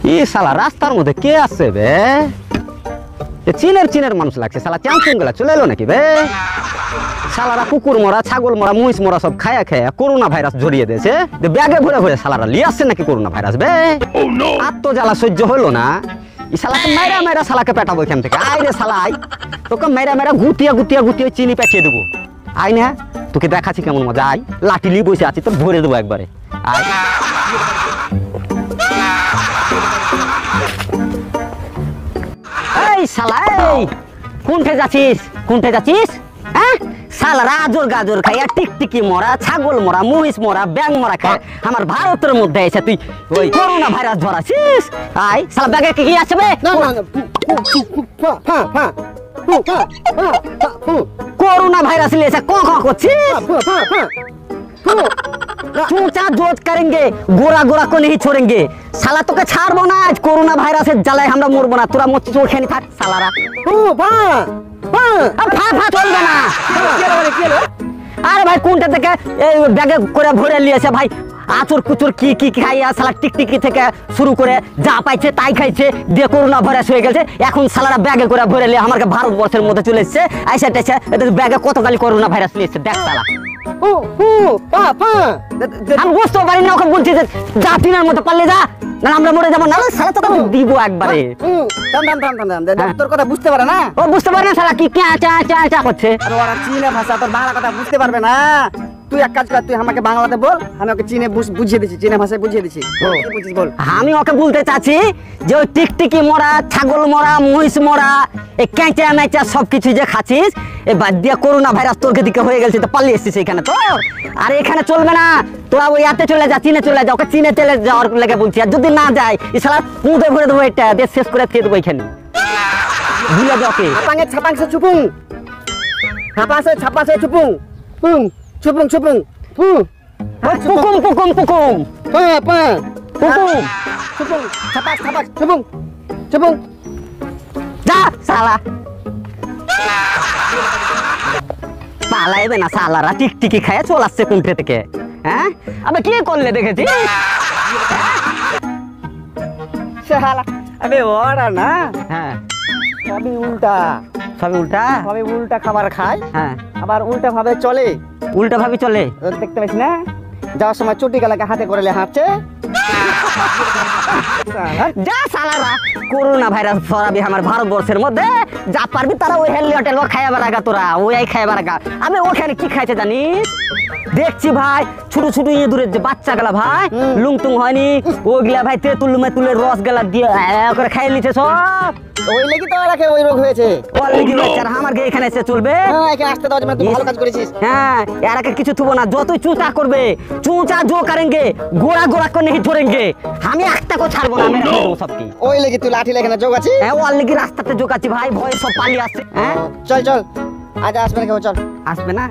ই শালা রাস্তার মধ্যে কে আসছে বে? চীনের মানুষ লাগছে শালা, চ্যাংচুং গুলা চলে এলো নাকি বে? শালারা কুকুর মরা, ছাগল মরা, মহিষ মরা সব খায়া খায়া করোনা ভাইরাস জড়িয়ে দিয়েছে। ব্যাগে ভরে ভরে শালারা লিয়ে আসছে নাকি করোনা ভাইরাস বে? আর তো জ্বালা সহ্য হলো না, ই শালাকে মেরা মেরা শালাকে পেটাবো এখান থেকে। আয় রে শালা আয়, তোকে মেরা মেরা গুটিয়া গুটিয়া গুটিয়ে চিনি পেঁচিয়ে দেবো। আয় না, তোকে দেখাচ্ছি কেমন মজা। আয়, লাঠি নিয়ে বসে আছি তো ভরে দেবো একবারে। আয় এই শালা, এই কোনঠে যাচ্ছিস? কোনঠে যাচ্ছিস? হ্যাঁ, শালারা আজর গাজর খাইয়া টিকটিকি মরা, ছাগল মরা, মহিষ মরা, ব্যাং মরা খায় আমার ভারতের মধ্যে এসে তুই ওই করোনা ভাইরাস ধরাছিস। আয় শালা, ব্যাগে কি আছে বে? कोरोना वायरस ले ऐसा कौन करছিস? चूचा जोत करेंगे, गोरा गोरा को नहीं छोड़ेंगे। साला তোকে ছাড়বো না, আজ করোনা ভাইরাসের জ্বালায় আমরা মরবো না। তোরা মরছিস ওখানে থাক শালারা। চলবে না। আরে ভাই কোনটা থেকে এই ব্যাগে করে ভরে নিয়েছে ভাই, আচর কুচুর কি কি খাইয়া শালা টিকটিকি থেকে শুরু করে যা পাইছে তাই খাইছে, দিয়ে করোনা ভাইরাস হয়ে গেছে। এখন শালারা ব্যাগে করে ভরে নিয়ে আমাকে ভারতবর্ষের মধ্যে চলে এসছে। আইসা টাইসা ব্যাগে কতকালি করোনা ভাইরাস নিয়েছে দেখ শালা। আমি বুঝতে পারি না, ওকে বলছি যে যা চীনের মধ্যে পারলে যা, না আমরা মরে যাবো। না শালা তোকে দিব একবারে। তোর কথা বুঝতে পারে না, ও বুঝতে পারে না শালা কি চা চা চা চা করছে। ওরা চীনা ভাষা, তোর বাংলা কথা বুঝতে পারবে না। তুই এক কাজ কর, তুই আমাকে বাংলাতে বল, আমি ওকে চীনে বুঝিয়ে দিচ্ছি, চীনা ভাষায় বুঝিয়ে দিচ্ছি। বল। আমি ওকে বলতে চাচ্ছি যে ওই টিকটিকি মরা, ছাগল মরা, মহিষ মরা, এই ক্যাঁচা ম্যাচা সবকিছু যে খাচ্ছিস, এই বাদ দিয়ে করোনা ভাইরাস তোর দিকে হয়ে গেছে তো পালিয়ে এসছিস এখানে তো। আর এখানে চলবে না, তোরা ওই ইয়াতে চলে যা, চীনে চলে যা। ওকে চীনে চলে যাওয়ার লেগে বলছি, আর যদি না যায় এই শালা পুঁতে ভরে দেবো, এটা দেশ শেষ করে খেয়ে দেবো এখানে। ভুলে যাও ওকে। ছাপাংসে চুপুং, ছাপাসে চুপুং, চুপুং চুপুং, পুকুম পুকুম পুকুম পুকুম চুপুং, ছাপাস ছাপাস চুপুং চুপুং। যা শালা, পালাইবে না শালারা, টিকটিকি খায় চলে আসছে কোনটা থেকে। হ্যাঁ, আবে কি করলে দেখেছি শালা? আবে ওরা না, হ্যাঁ সবই উল্টা, সবই উল্টা। সবই উল্টা খাবার খায়, হ্যাঁ আবার উল্টা ভাবে চলে। উল্টা ভাবে চলে, দেখতে পাচ্ছি না, যাওয়ার সময় চটি গালাকে হাতে করে হাঁটছে। যা শালারা, করোনা ভাইরাস ছড়াবি আমার ভারতবর্ষের মধ্যে, যা পারবি তারা ওই হেললি হোটেল খাইয়া বেড়াগা, তোরা ওই খাইয়া বেড়াগা। আমি ওখানে কি খাইছে জানিস? দেখছি ভাই ছোট ছোট ইঁদুরের যে বাচ্চা গেলা ভাই, লুংটুং হয়নি ওইগুলা ভাই তেঁতুল মেতুলের রস গেলা দিয়ে করে খাই নিচ্ছে সব। ওই লেগে তো ওরাকে ওই রোগ হয়েছে। আমার এখানে এসে চলবে, আসতে দাও, তুই ভালো কাজ করেছিস। হ্যাঁ, এরাকে কিছু থুবো না, যতই চুঁচা করবে চুঁচা জো করেंगे, গোড়া গোড়া করে नहीं छोड़ेंगे। আমি একটা কো ছাড়বো না, আমি দেবো সবকি। ওই লেগে তুই লাঠি লেগে না জোগাচ্ছি। হ্যাঁ, ওর লেগে রাস্তাতে জোগাচ্ছি ভাই, ভয় সব পালিয়ে আসছে। হ্যাঁ চল চল, আজ আসবে না কেউ, চল। আসবে না।